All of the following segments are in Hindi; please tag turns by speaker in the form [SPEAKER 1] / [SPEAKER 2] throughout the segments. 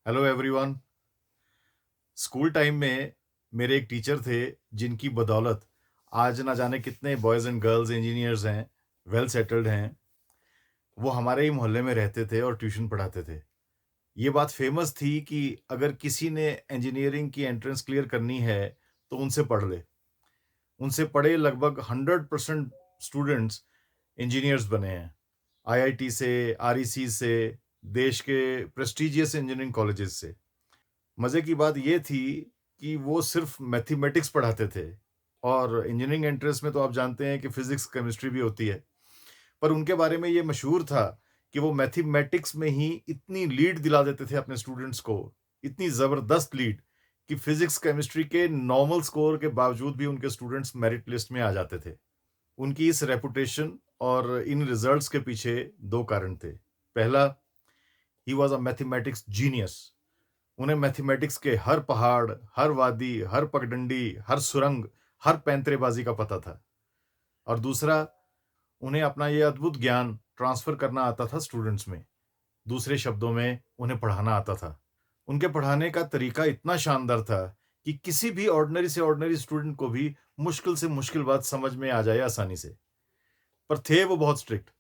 [SPEAKER 1] Hello everyone. स्कूल टाइम में मेरे एक टीचर थे जिनकी बदौलत आज ना जाने कितने बॉयज़ एंड गर्ल्स इंजीनियर्स हैं, वेल सेटल्ड हैं। वो हमारे ही मोहल्ले में रहते थे और ट्यूशन पढ़ाते थे। ये बात फ़ेमस थी कि अगर किसी ने इंजीनियरिंग की एंट्रेंस क्लियर करनी है, तो उनसे पढ़ ले। उनसे पढ़े लगभग 100% स्टूडेंट्स इंजीनियर्स बने हैं। आईआईटी से, आरईसी से, देश के प्रेस्टीजियस इंजीनियरिंग कॉलेजेस से। मज़े की बात ये थी कि वो सिर्फ़ मैथमेटिक्स पढ़ाते थे और इंजीनियरिंग एंट्रेंस में तो आप जानते हैं कि फ़िज़िक्स, केमिस्ट्री भी होती है। पर उनके बारे में ये मशहूर था कि वो मैथमेटिक्स में ही इतनी लीड दिला देते थे अपने स्टूडेंट्स को, इतनी ज़बरदस्त लीड कि फ़िज़िक्स, केमिस्ट्री के नॉर्मल स्कोर के बावजूद भी उनके स्टूडेंट्स मेरिट लिस्ट में आ जाते थे। उनकी इस रेपुटेशन और इन रिज़ल्ट्स के पीछे 2 कारण थे। पहला, he was a mathematics genius. उन्हें मैथमेटिक्स के हर पहाड़, हर वादी, हर पगडंडी, हर सुरंग, हर पैंतरेबाज़ी का पता था। और दूसरा, उन्हें अपना ये अद्भुत ज्ञान ट्रांसफ़र करना आता था स्टूडेंट्स में। दूसरे शब्दों में, उन्हें पढ़ाना आता था। उनके पढ़ाने का तरीका इतना शानदार था कि किसी भी ऑर्डिनरी से ऑर्डिनरी स्टूडेंट को भी मुश्किल से मुश्किल बात समझ में आ जाए आसानी से। पर थे वो बहुत स्ट्रिक्ट।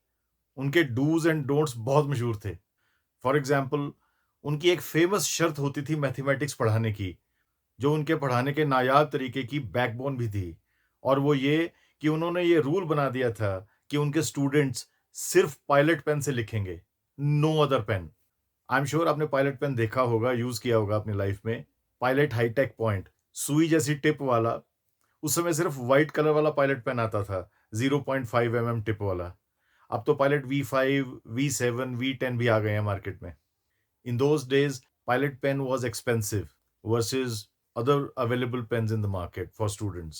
[SPEAKER 1] उनके डूज़ एंड डोंट्स बहुत मशहूर थे। फॉर एग्ज़ाम्पल, उनकी एक फ़ेमस शर्त होती थी मैथमेटिक्स पढ़ाने की, जो उनके पढ़ाने के नायाब तरीके की बैकबोन भी थी। और वो ये कि उन्होंने ये रूल बना दिया था कि उनके स्टूडेंट्स सिर्फ़ पायलट पेन से लिखेंगे, no other pen. I am sure आपने पायलट पेन देखा होगा, यूज़ किया होगा अपनी लाइफ़ में। पायलट हाईटेक पॉइंट, सुई जैसी टिप वाला, उस समय सिर्फ़ व्हाइट कलर वाला पायलट पेन आता था, 0.5 टिप वाला। अब तो पायलट V5, V7, V10 भी आ गए हैं मार्केट में। In those days, Pilot pen was expensive versus other available pens in the market for students.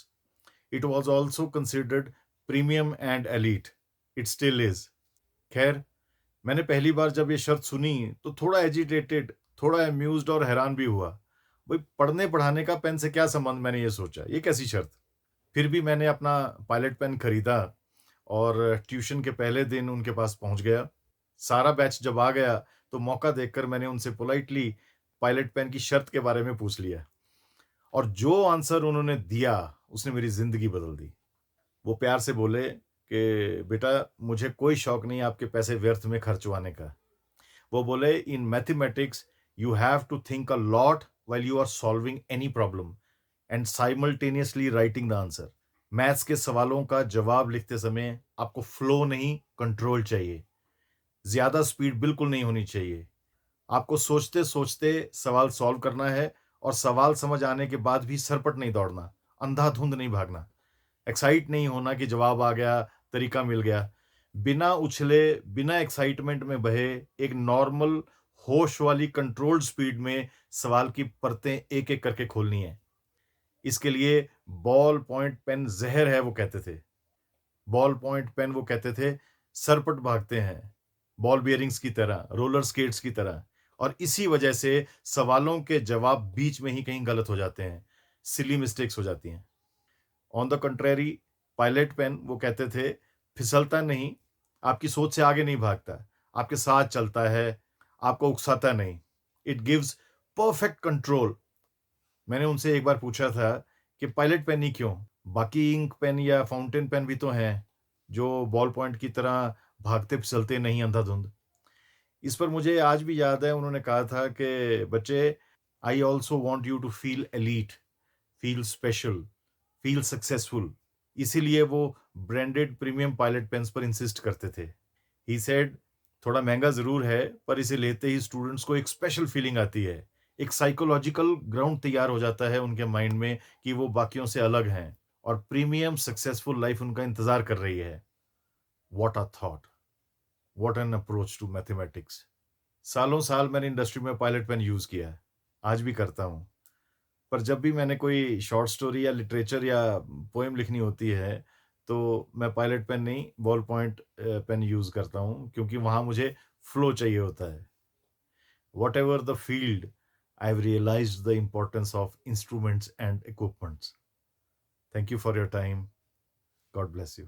[SPEAKER 1] It was also considered premium and elite. It still is. खैर, मैंने पहली बार जब ये शर्त सुनी तो थोड़ा एजिटेटेड, थोड़ा अम्यूज्ड और हैरान भी हुआ। भाई पढ़ने-पढ़ाने का पेन से क्या संबंध, मैंने ये सोचा, ये कैसी शर्त? फिर भी मैंने अपना पायलट पेन खरीदा और ट्यूशन के पहले दिन उनके पास पहुँच गया। सारा बैच जब आ गया, तो मौका देखकर मैंने उनसे पोलाइटली पायलट पेन की शर्त के बारे में पूछ लिया और जो आंसर उन्होंने दिया, उसने मेरी ज़िंदगी बदल दी। वो प्यार से बोले कि, "बेटा, मुझे कोई शौक नहीं आपके पैसे व्यर्थ में खर्चवाने का।" वो बोले, "in mathematics, you have to think a lot while you are solving any problem and simultaneously writing the answer." Maths के सवालों का जवाब लिखते समय आपको फ्लो नहीं, कंट्रोल चाहिए। ज़्यादा स्पीड बिल्कुल नहीं होनी चाहिए। आपको सोचते-सोचते सवाल सॉल्व करना है और सवाल समझ आने के बाद भी सरपट नहीं दौड़ना, अंधाधुंध नहीं भागना, एक्साइट नहीं होना कि जवाब आ गया, तरीका मिल गया। बिना उछले, बिना एक्साइटमेंट में बहे, एक नॉर्मल होश वाली कंट्रोल्ड स्पीड में सवाल की परतें एक-एक करके खोलनी है। इसके लिए बॉल पॉइंट पेन ज़हर है, वो कहते थे। बॉल पॉइंट पेन, वो कहते थे, सरपट भागते हैं, बॉल बियरिंग्स की तरह, रोलर स्केट्स की तरह, और इसी वजह से सवालों के जवाब बीच में ही कहीं गलत हो जाते हैं, सिली मिस्टेक्स हो जाती हैं। On the contrary, pilot pen, वो कहते थे, फिसलता नहीं, आपकी सोच से आगे नहीं भागता, आपके साथ चलता है, आपको उकसाता नहीं। It gives perfect control. मैंने उनसे एक बार पूछा था कि पायलट पेन ही क्यों? बाकी इंक पेन या फाउंटेन पेन भी तो हैं, जो बॉल पॉइंट की तरह भागते-फिसलते नहीं अंधाधुंध। इस पर मुझे आज भी याद है, उन्होंने कहा था कि बच्चे, I also want you to feel elite, feel special, feel successful. इसीलिए वो ब्रांडेड प्रीमियम पायलट पेन्स पर इंसिस्ट करते थे। ही सेड, थोड़ा महँगा ज़रूर है, पर इसे लेते ही स्टूडेंट्स को एक स्पेशल फीलिंग आती है। एक साइकोलॉजिकल ग्राउंड तैयार हो जाता है उनके माइंड में कि वो बाकियों से अलग हैं और प्रीमियम सक्सेसफुल लाइफ़ उनका इंतज़ार कर रही है। What a thought! What an approach to mathematics! सालों-साल मैंने इंडस्ट्री में पायलट पेन यूज़ किया है, आज भी करता हूँ। पर जब भी मैंने कोई शॉर्ट स्टोरी या लिटरेचर या पोएम लिखनी होती है, तो मैं पायलट पेन नहीं, बॉल पॉइंट पेन यूज़ करता हूँ, क्योंकि वहाँ मुझे फ्लो चाहिए होता है। Whatever the field, I've realized the importance of instruments and equipments. Thank you for your time. God bless you.